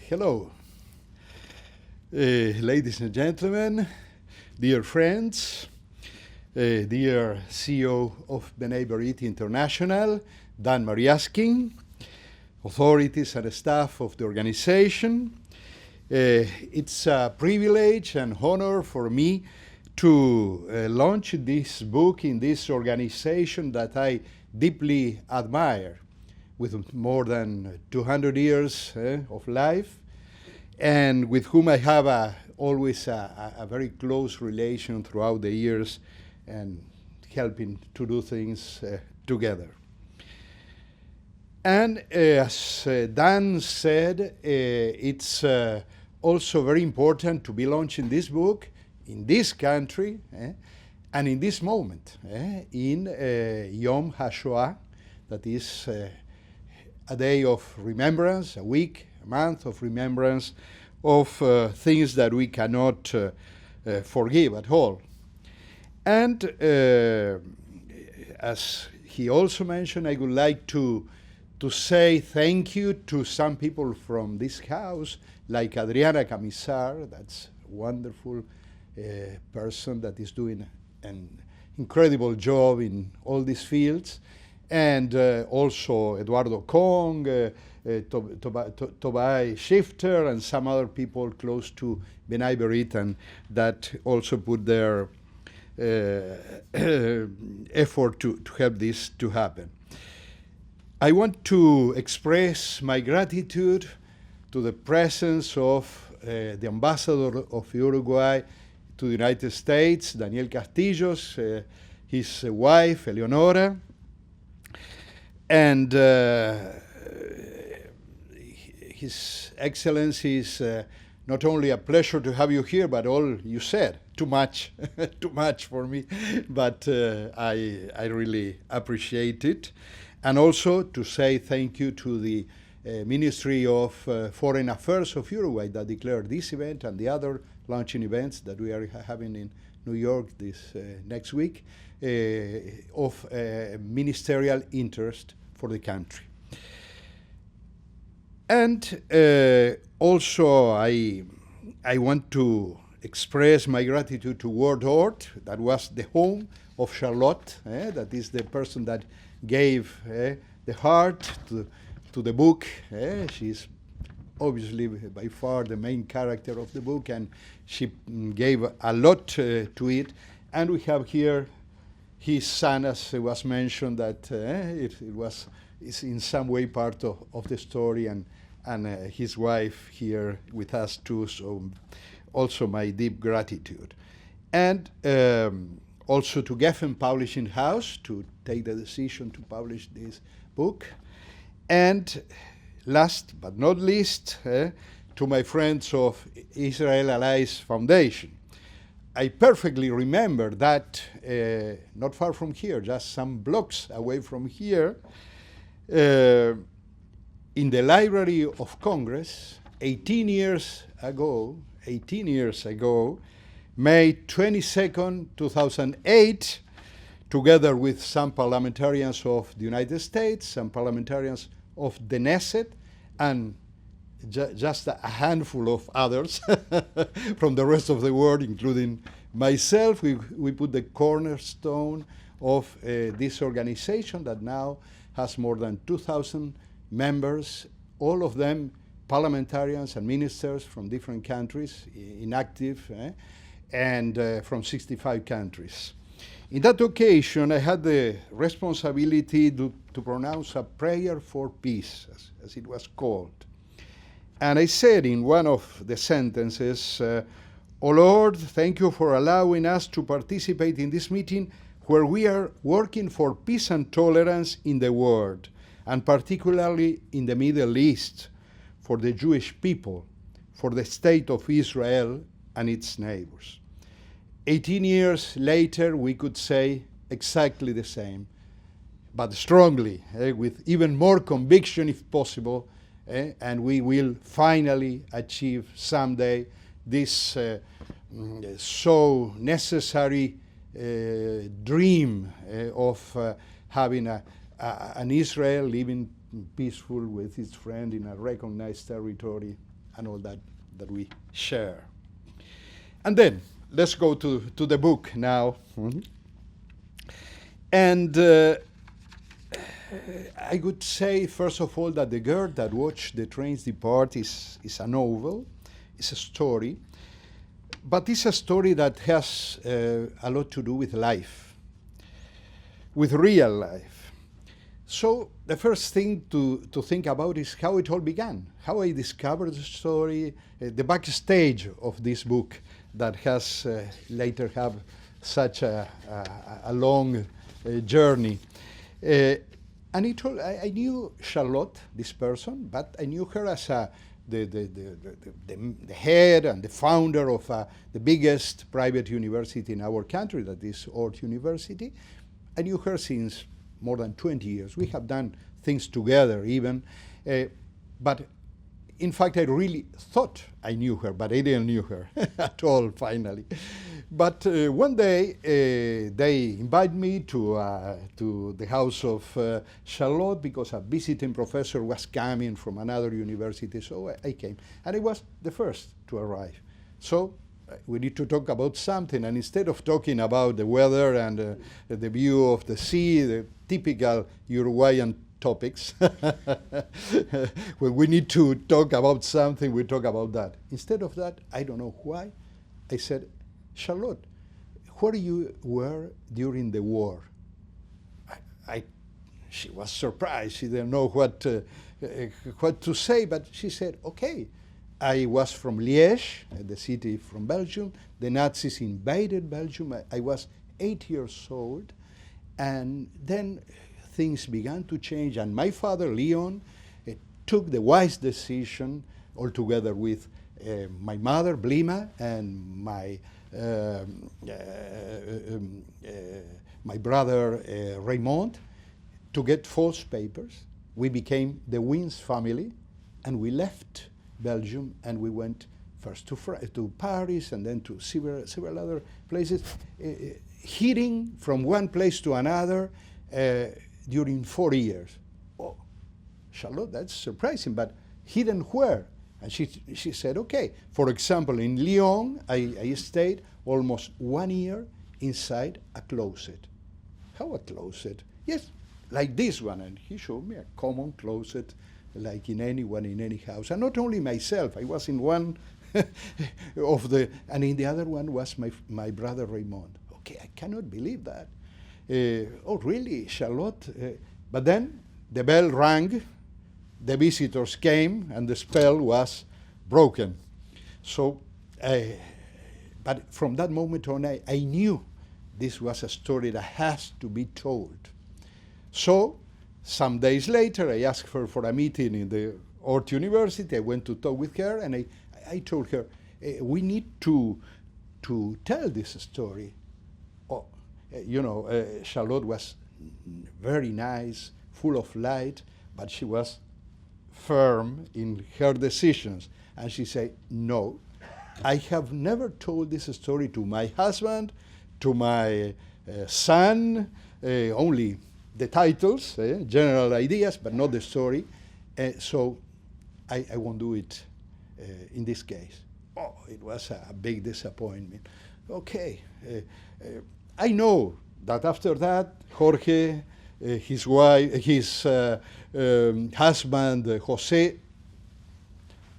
Hello, ladies and gentlemen, dear friends, dear CEO of B'nai B'rith International, Dan Mariaskin, authorities and staff of the organization. It's a privilege and honor for me to launch this book in this organization that I deeply admire, with more than 200 years of life, and with whom I have always a very close relation throughout the years and helping to do things together. And as Dan said, it's also very important to be launching this book in this country and in this moment, in Yom HaShoah, that is a day of remembrance, a week, a month of remembrance of things that we cannot forgive at all. And as he also mentioned, I would like to say thank you to some people from this house, like Adriana Camisar, that's a wonderful person that is doing an incredible job in all these fields, and also Eduardo Kong, Tobai Shifter, and some other people close to B'nai B'rith, and that also put their effort to help this to happen. I want to express my gratitude to the presence of the ambassador of Uruguay to the United States, Daniel Castillos, his wife, Eleonora, and His Excellency, is not only a pleasure to have you here, but all you said, too much, too much for me, but I really appreciate it. And also to say thank you to the Ministry of Foreign Affairs of Uruguay that declared this event and the other launching events that we are having in New York this next week of ministerial interest for the country. And also I want to express my gratitude to Word Art, that was the home of Charlotte, that is the person that gave the heart to the book. She's obviously by far the main character of the book, and she gave a lot to it. And we have here his son, as it was mentioned, that is in some way part of the story, and his wife here with us too, so also my deep gratitude. And also to Geffen Publishing House to take the decision to publish this book. And last but not least, to my friends of Israel Allies Foundation. I perfectly remember that not far from here, just some blocks away from here, in the Library of Congress, 18 years ago, May 22nd, 2008, together with some parliamentarians of the United States, some parliamentarians of the Knesset, and just a handful of others from the rest of the world, including myself, we put the cornerstone of this organization that now has more than 2,000 members, all of them parliamentarians and ministers from different countries, inactive, and from 65 countries. In that occasion, I had the responsibility to pronounce a prayer for peace, as it was called. And I said in one of the sentences, "O Lord, thank you for allowing us to participate in this meeting where we are working for peace and tolerance in the world, and particularly in the Middle East, for the Jewish people, for the state of Israel and its neighbors." 18 years later, we could say exactly the same, but strongly, with even more conviction if possible, and we will finally achieve someday this so necessary dream of having an Israel living peaceful with its friend in a recognized territory and all that we share. And then, let's go to the book now. And I would say, first of all, that The Girl That Watched the Trains Depart is a novel, it's a story, but it's a story that has a lot to do with life, with real life. So the first thing to think about is how it all began, how I discovered the story, the backstage of this book that has later have such a long journey. And I knew Charlotte, this person, but I knew her as the head and the founder of the biggest private university in our country, that is Ort University. I knew her since more than 20 years. We have done things together even, but in fact I really thought I knew her, but I didn't knew her at all finally. But one day they invited me to the house of Charlotte because a visiting professor was coming from another university, so I came. And I was the first to arrive. So we need to talk about something, and instead of talking about the weather and the view of the sea, the typical Uruguayan topics, when we need to talk about something, we talk about that. Instead of that, I don't know why, I said, Charlotte, where you were during the war? She was surprised. She didn't know what to say, but she said, okay, I was from Liège, the city from Belgium. The Nazis invaded Belgium. I was 8 years old, and then things began to change, and my father, Leon, took the wise decision, all together with my mother, Blima, and my brother, Raymond, to get false papers. We became the Wins family, and we left Belgium, and we went first to Paris, and then to several other places, heading from one place to another during 4 years. Oh, Charlotte, that's surprising, but hidden where? And she said, okay. For example, in Lyon, I stayed almost 1 year inside a closet. How a closet? Yes, like this one. And he showed me a common closet, like in any house. And not only myself, I was in one and in the other one was my brother Raymond. Okay, I cannot believe that. Oh, really, Charlotte? But then the bell rang, the visitors came, and the spell was broken. So, but from that moment on, I knew this was a story that has to be told. So, some days later, I asked her for a meeting in the Ort University. I went to talk with her, and I told her, we need to tell this story. Oh, Charlotte was very nice, full of light, but she was firm in her decisions. And she said, no, I have never told this story to my husband, to my son, only the titles, general ideas, but not the story. So I won't do it in this case. Oh, it was a big disappointment. Okay, I know that after that, Jorge, his wife, his husband, Jose,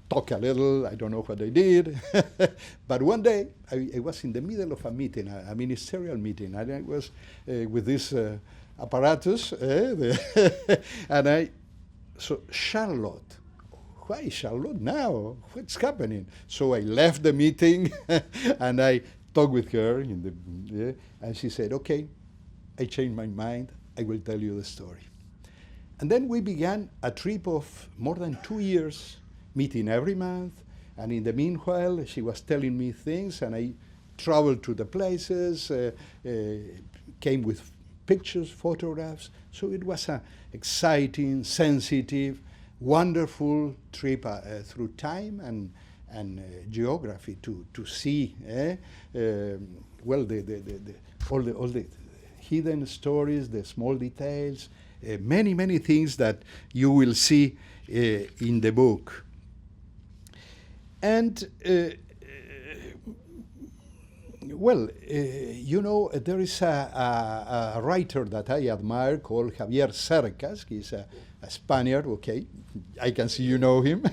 talk a little. I don't know what they did. But one day, I was in the middle of a meeting, a ministerial meeting, and I was with this apparatus, so Charlotte, why Charlotte now? What's happening? So I left the meeting, and I talked with her, and she said, okay, I changed my mind. I will tell you the story. And then we began a trip of more than 2 years, meeting every month. And in the meanwhile, she was telling me things, and I traveled to the places, came with pictures, photographs. So it was an exciting, sensitive, wonderful trip through time and geography to see all the hidden stories, the small details, many things that you will see in the book. And there is a writer that I admire called Javier Cercas. He's a Spaniard, okay, I can see you know him.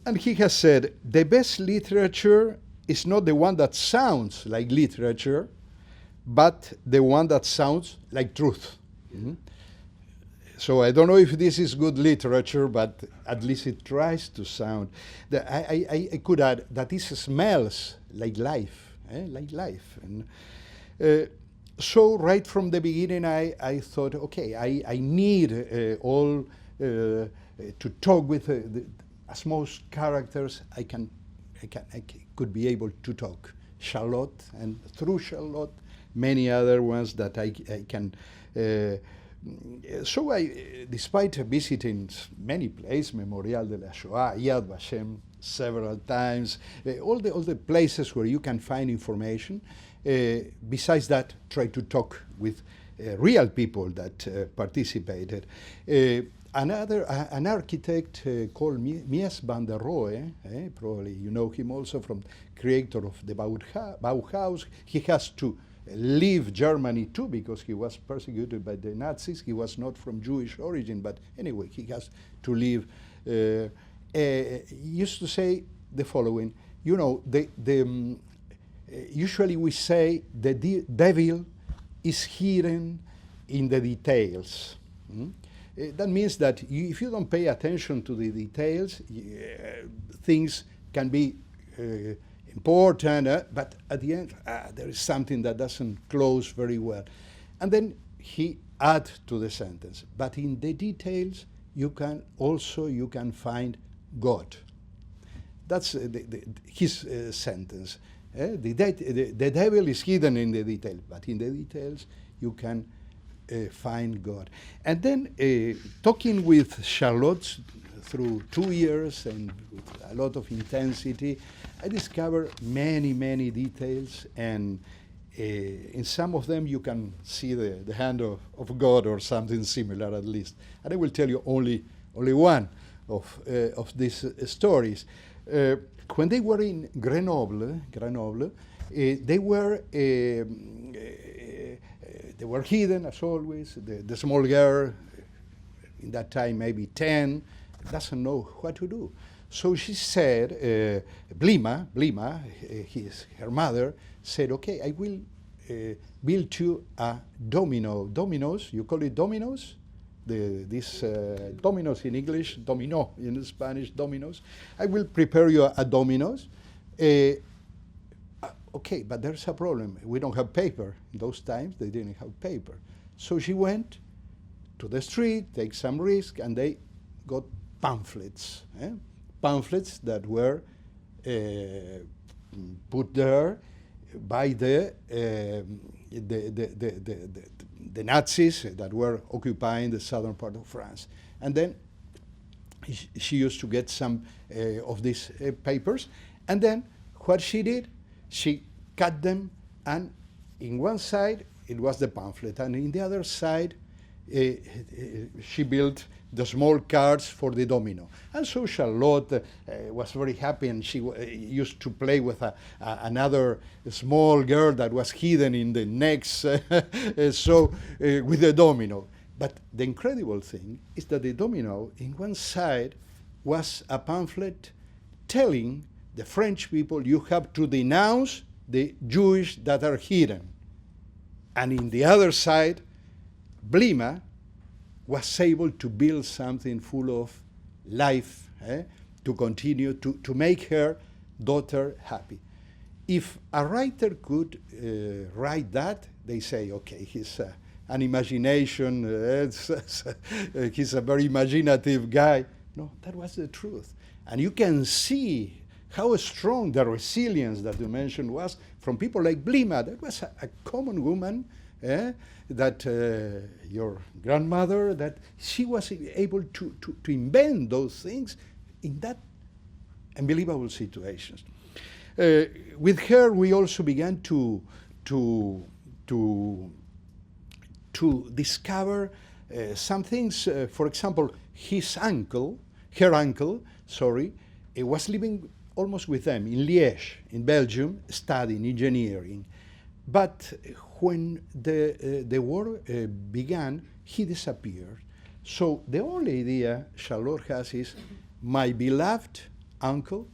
And he has said, the best literature is not the one that sounds like literature, but the one that sounds like truth. Mm-hmm. So I don't know if this is good literature, but at least it tries to sound. I could add that this smells like life, like life. And so right from the beginning, I thought, okay, I need all to talk with as most characters I could be able to talk. Charlotte, and through Charlotte, many other ones that I can. So despite visiting many places, Memorial de la Shoah, Yad Vashem, several times, all the places where you can find information, besides that, try to talk with real people that participated. An architect called Mies van der Rohe, probably you know him also from creator of the Bauhaus. He has to leave Germany too because he was persecuted by the Nazis. He was not from Jewish origin, but anyway, he has to leave. Used to say the following, usually we say the devil is hidden in the details. That means that if you don't pay attention to the details, things can be important, but at the end, there is something that doesn't close very well. And then he add to the sentence, but in the details, you can find God. That's his sentence. The devil is hidden in the detail, but in the details, you can find God. And then talking with Charlotte through 2 years and with a lot of intensity, I discovered many, many details, and in some of them you can see the hand of God or something similar at least. And I will tell you only one of these stories. When they were in Grenoble, they were hidden as always. The small girl, in that time maybe 10, doesn't know what to do. So she said, Blima, her mother, said, okay, I will build you a dominoes, you call it dominoes? These dominoes in English, domino in Spanish, dominoes. I will prepare you a dominoes. Okay, but there's a problem. We don't have paper. In those times, they didn't have paper. So she went to the street, take some risk, and they got pamphlets. Pamphlets that were put there by the Nazis that were occupying the southern part of France. And then she used to get some of these papers. And then what she did, she cut them, and in one side it was the pamphlet, and in the other side she built the small cards for the domino. And so Charlotte was very happy, and she used to play with another small girl that was hidden in the next, with the domino. But the incredible thing is that the domino, in one side, was a pamphlet telling the French people, you have to denounce the Jewish that are hidden. And in the other side, Blima was able to build something full of life, to continue to make her daughter happy. If a writer could write that, they say, okay, he's an imagination, he's a very imaginative guy. No, that was the truth. And you can see how strong the resilience that you mentioned was from people like Blima. That was a common woman, that your grandmother, that she was able to invent those things in that unbelievable situations. With her, we also began to discover some things. For example, her uncle, was living almost with them in Liège, in Belgium, studying engineering. But when the war began, he disappeared. So the only idea Charlotte has is my beloved uncle,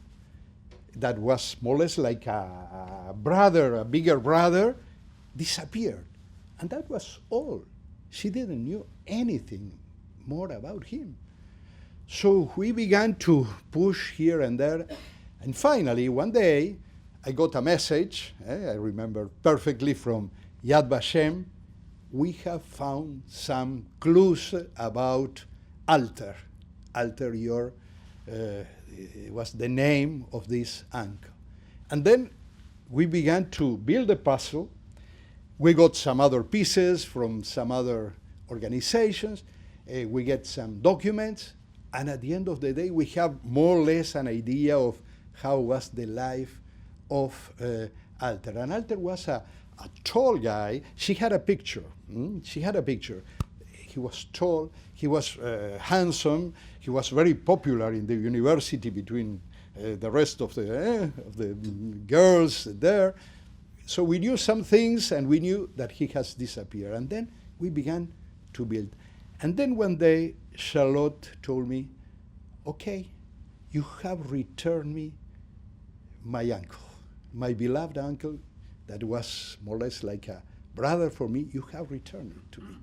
that was more or less like a brother, a bigger brother, disappeared. And that was all. She didn't know anything more about him. So we began to push here and there. And finally, one day, I got a message, I remember perfectly, from Yad Vashem. We have found some clues about Alter. Alter, was the name of this uncle. And then we began to build a puzzle. We got some other pieces from some other organizations. We get some documents. And at the end of the day, we have more or less an idea of how was the life of Alter. And Alter was a tall guy. She had a picture. She had a picture. He was tall. He was handsome. He was very popular in the university between the rest of the girls there. So we knew some things, and we knew that he has disappeared. And then we began to build. And then one day, Charlotte told me, okay, you have returned me my uncle, my beloved uncle, that was more or less like a brother for me. You have returned it to me.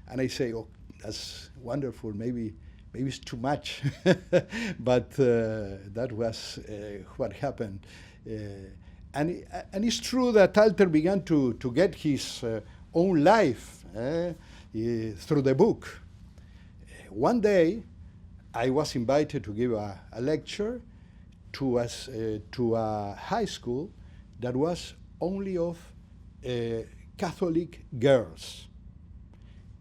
And I say, oh, that's wonderful. Maybe it's too much. But that was what happened. And it's true that Alter began to get his own life through the book. One day, I was invited to give a lecture to a high school that was only of Catholic girls.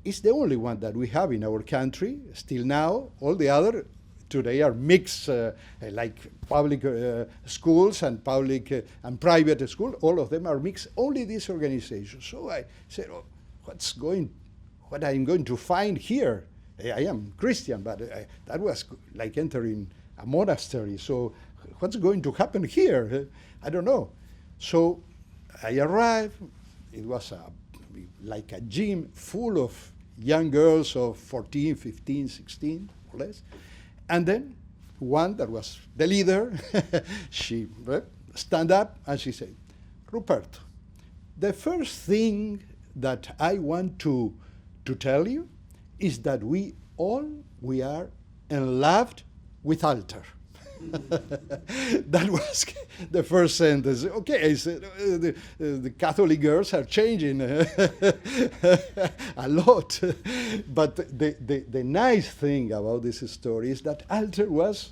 It's the only one that we have in our country still now. All the other today are mixed, like public schools and public and private schools. All of them are mixed. Only this organization. So I said, oh, what I'm going to find here? I am Christian, but that was like entering a monastery. So what's going to happen here? I don't know. So I arrived. It was like a gym full of young girls of 14, 15, 16, or less. And then one that was the leader, she stand up and she said, Ruperto, the first thing that I want to tell you is that we are in love with Alter. That was the first sentence. Okay, I said, the Catholic girls are changing a lot. But the nice thing about this story is that Alter was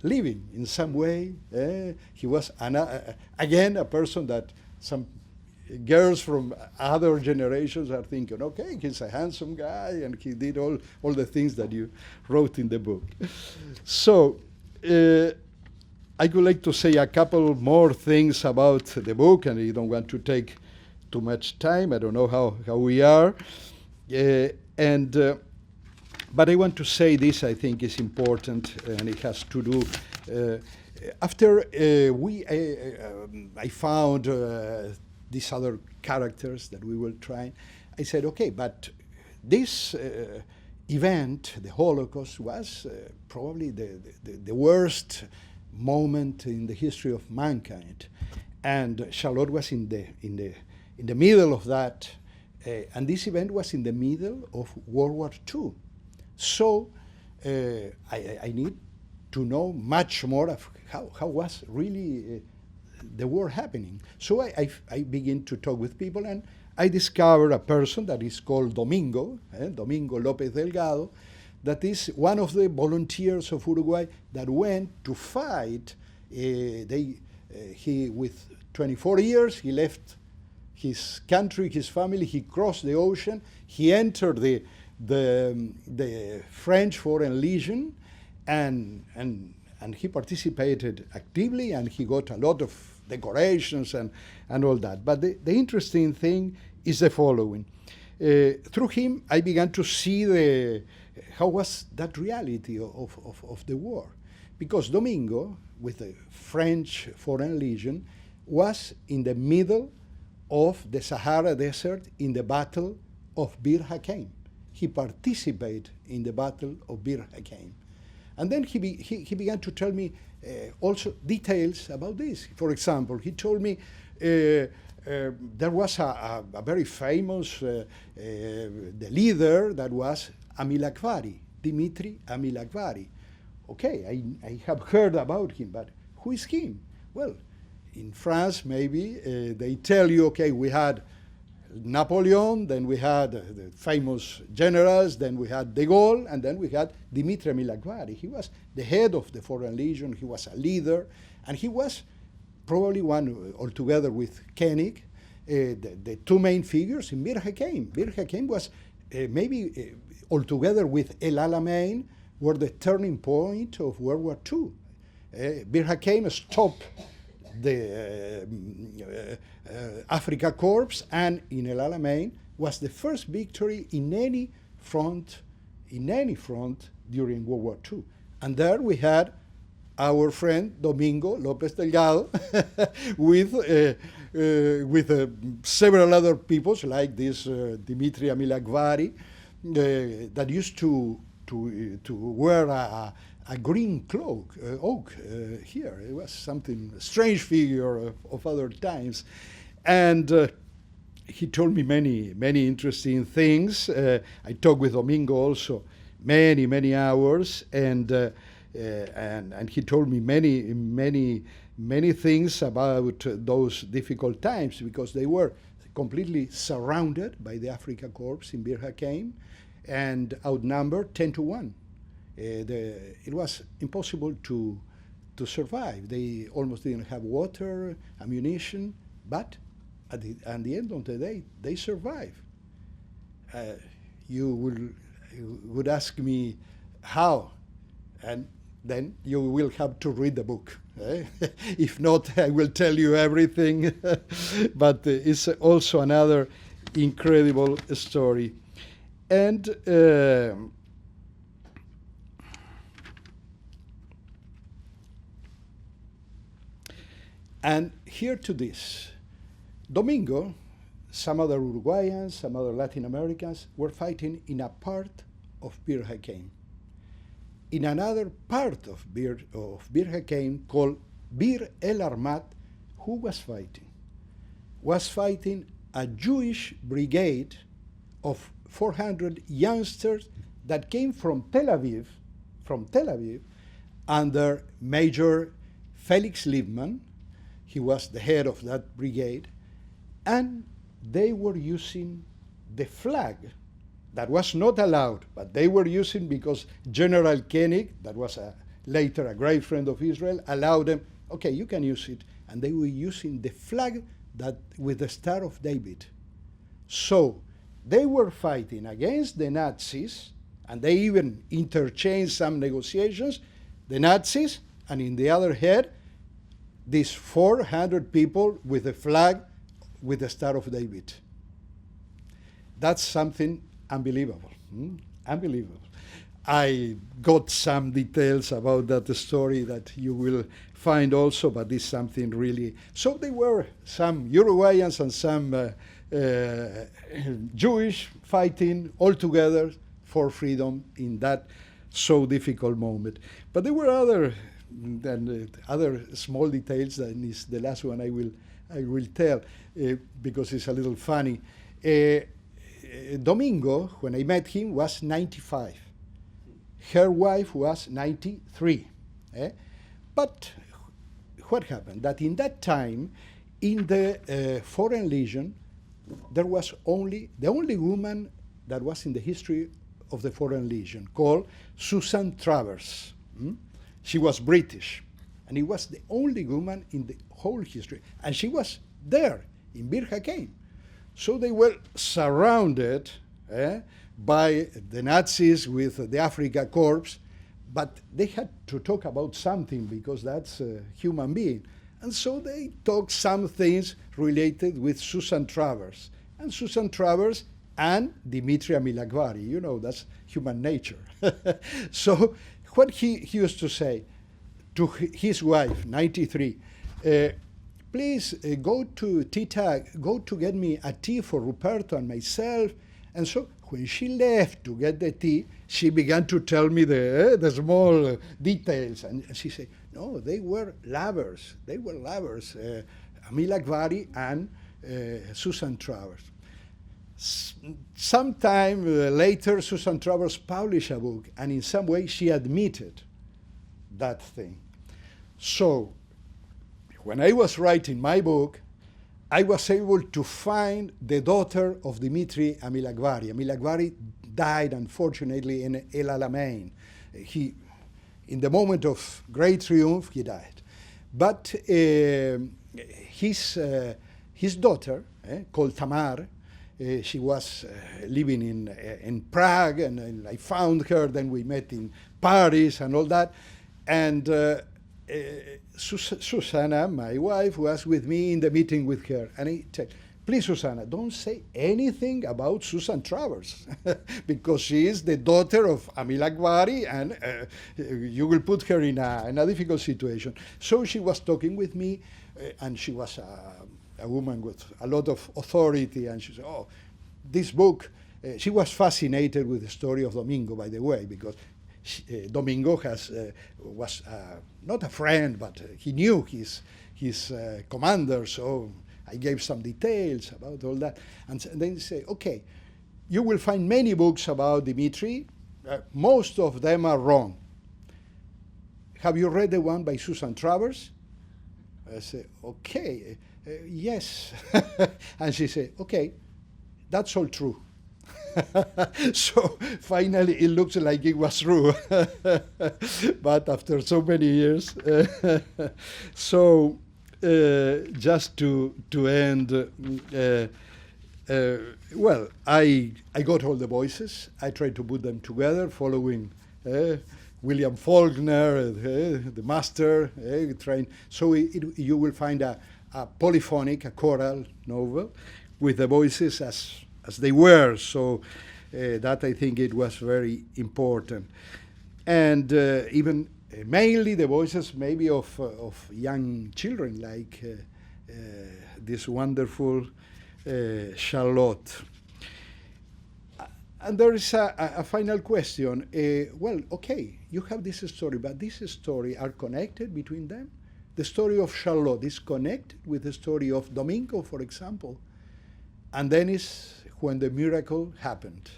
living in some way. He was, again, a person that some girls from other generations are thinking, okay, he's a handsome guy, and he did all the things that you wrote in the book. So I would like to say a couple more things about the book, and I don't want to take too much time. I don't know how we are. But I want to say this, I think is important, and it has to do, after I found these other characters that we will try, I said, okay, but this event, the Holocaust, was probably the worst moment in the history of mankind, and Charlotte was in the middle of that, and this event was in the middle of World War II. So I need to know much more of how was really the war happening. So I begin to talk with people, and I discovered a person that is called Domingo, Domingo López Delgado, that is one of the volunteers of Uruguay that went to fight. He, with 24 years, he left his country, his family, he crossed the ocean, he entered the French Foreign Legion, and he participated actively, and he got a lot of decorations and all that. But the interesting thing is the following. Through him, I began to see how was that reality of the war. because Domingo, with the French Foreign Legion, was in the middle of the Sahara Desert in the Battle of Bir Hakeim. He participated in the Battle of Bir Hakeim. And then he began to tell me also details about this. For example, he told me there was a very famous the leader that was Amil Akbari, Dimitri Amil Akbari. Okay, I have heard about him, but who is him? Well, in France, maybe they tell you, okay, we had Napoleon, then we had the famous generals, then we had de Gaulle, and then we had Dimitri Amil Akbari. He was the head of the Foreign Legion, he was a leader, and he was probably one, altogether with Koenig, the two main figures in Bir Hakeim. Bir Hakeim was maybe altogether with El Alamein, were the turning point of World War II. Bir Hakeim stopped the Africa Corps, and in El Alamein was the first victory in any front during World War II. And there we had our friend Domingo López Delgado with several other people like this Dimitri Amil Akbari that used to wear a green cloak, oak here. It was something, a strange figure of other times. And he told me many interesting things. I talked with Domingo also many hours, and he told me many things about those difficult times, because they were completely surrounded by the Africa Corps in Bir Hakeim and outnumbered 10-1. It was impossible to survive. They almost didn't have water, ammunition, but at the end of the day, they survived. You would ask me how, and then you will have to read the book. If not, I will tell you everything. But it's also another incredible story. And here to this, Domingo, some other Uruguayans, some other Latin Americans were fighting in a part of Bir Hakeim. In another part of Bir Hakeim called Bir El Armat, who was fighting? Was fighting a Jewish brigade of 400 youngsters that came from Tel Aviv, under Major Felix Liebman. He was the head of that brigade, and they were using the flag that was not allowed, but they were using because General Koenig, that was later a great friend of Israel, allowed them, okay, you can use it, and they were using the flag that with the Star of David. So they were fighting against the Nazis, and they even interchanged some negotiations, the Nazis, and in the other hand, these 400 people with the flag with the Star of David. That's something unbelievable. Unbelievable. I got some details about that story that you will find also, but it's something really. So there were some Uruguayans and some Jewish fighting all together for freedom in that so difficult moment. But there were other small details, and is the last one I will tell because it's a little funny. Domingo, when I met him, was 95. Her wife was 93. But what happened? That in that time, in the Foreign Legion, there was the only woman that was in the history of the Foreign Legion, called Susan Travers. She was British, and it was the only woman in the whole history. And she was there in Bir Hakeim. So they were surrounded by the Nazis with the Africa Corps, but they had to talk about something because that's a human being. And so they talked some things related with Susan Travers. And Susan Travers and Dimitri Amil Akbari, that's human nature. So what he used to say, to his wife, 93, please go to Tita, go to get me a tea for Ruperto and myself. And so when she left to get the tea, she began to tell me the small details. And she said, no, they were lovers. They were lovers, Amil Akbari and Susan Travers. Sometime later, Susan Travers published a book, and in some way she admitted that thing. So when I was writing my book, I was able to find the daughter of Dimitri Amil Akbari. Amil Akbari died, unfortunately, in El Alamein. In the moment of great triumph, he died. But his daughter, called Tamar, she was living in Prague, and I found her. Then we met in Paris and all that. And Susanna, my wife, was with me in the meeting with her. And I said, please, Susanna, don't say anything about Susan Travers, because she is the daughter of Amil Akbari, and you will put her in a difficult situation. So she was talking with me, and she was a woman with a lot of authority, and she said, oh, this book, she was fascinated with the story of Domingo, by the way, because Domingo was not a friend, but he knew his commander, so I gave some details about all that. And then they say, okay, you will find many books about Dimitri. Most of them are wrong. Have you read the one by Susan Travers? I say, okay, yes. And she said, okay, that's all true. So finally it looks like it was true. But after so many years. So just to end, well, I got all the voices. I tried to put them together, following William Faulkner, the master, trained. So you will find a polyphonic, a choral novel with the voices as they were. So that, I think, it was very important. And even mainly the voices maybe of young children, like this wonderful Charlotte. And there is a final question. Well, okay, you have this story, but this story are connected between them? The story of Charlotte is connected with the story of Domingo, for example. And then is when the miracle happened,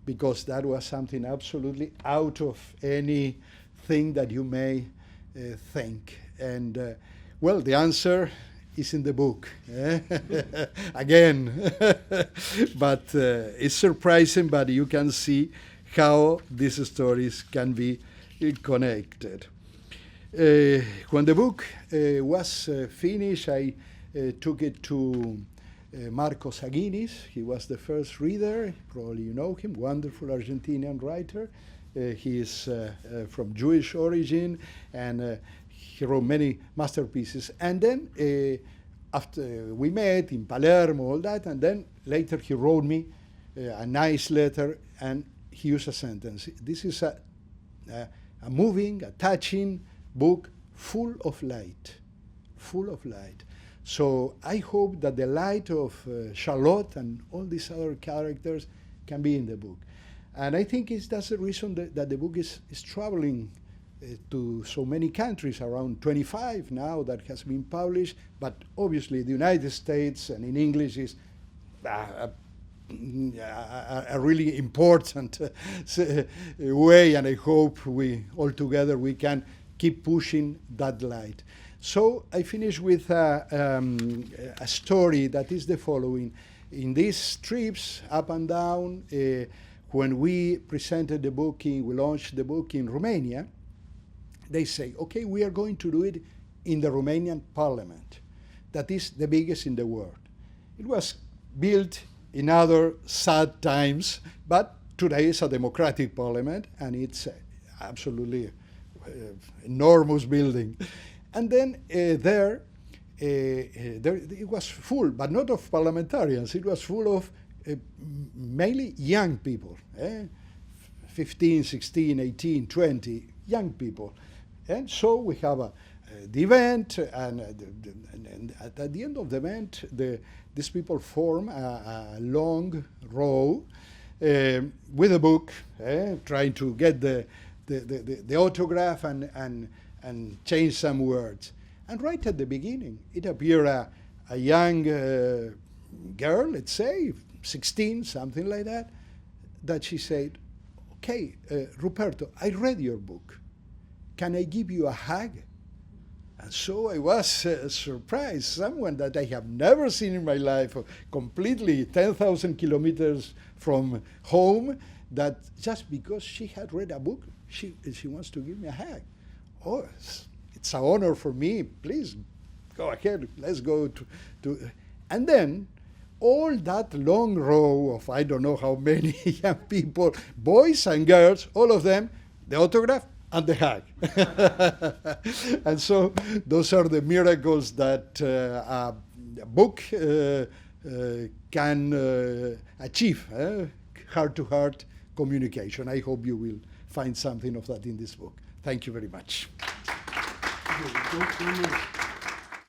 because that was something absolutely out of anything that you may think. And, well, the answer is in the book, again. But it's surprising, but you can see how these stories can be connected. When the book was finished, I took it to Marcos Aguinis. He was the first reader. Probably you know him, wonderful Argentinian writer. He is from Jewish origin, and he wrote many masterpieces. And then after we met in Palermo, all that, and then later he wrote me a nice letter, and he used a sentence. This is a moving, a touching book full of light, full of light. So I hope that the light of Charlotte and all these other characters can be in the book. And I think that's the reason that the book is traveling to so many countries, around 25 now that has been published. But obviously the United States and in English is a really important way, and I hope we all together we can keep pushing that light. So I finish with a story that is the following. In these trips up and down, when we presented the book, we launched the book in Romania, they say, okay, we are going to do it in the Romanian parliament. That is the biggest in the world. It was built in other sad times, but today it's a democratic parliament, and it's absolutely enormous building. And then there it was full, but not of parliamentarians. It was full of mainly young people, 15, 16, 18, 20, young people. And so we have the event, and at the end of the event, these people form a long row with a book, trying to get the autograph and change some words. And right at the beginning, it appeared a young girl, let's say, 16, something like that she said, okay, Ruperto, I read your book. Can I give you a hug? And so I was surprised. Someone that I have never seen in my life, completely 10,000 kilometers from home, that just because she had read a book, she wants to give me a hug. Oh, it's an honor for me. Please go ahead. Let's go to. And then all that long row of I don't know how many young people, boys and girls, all of them, the autograph and the hug. And so those are the miracles that a book can achieve, heart-to-heart communication. I hope you will find something of that in this book. Thank you very much.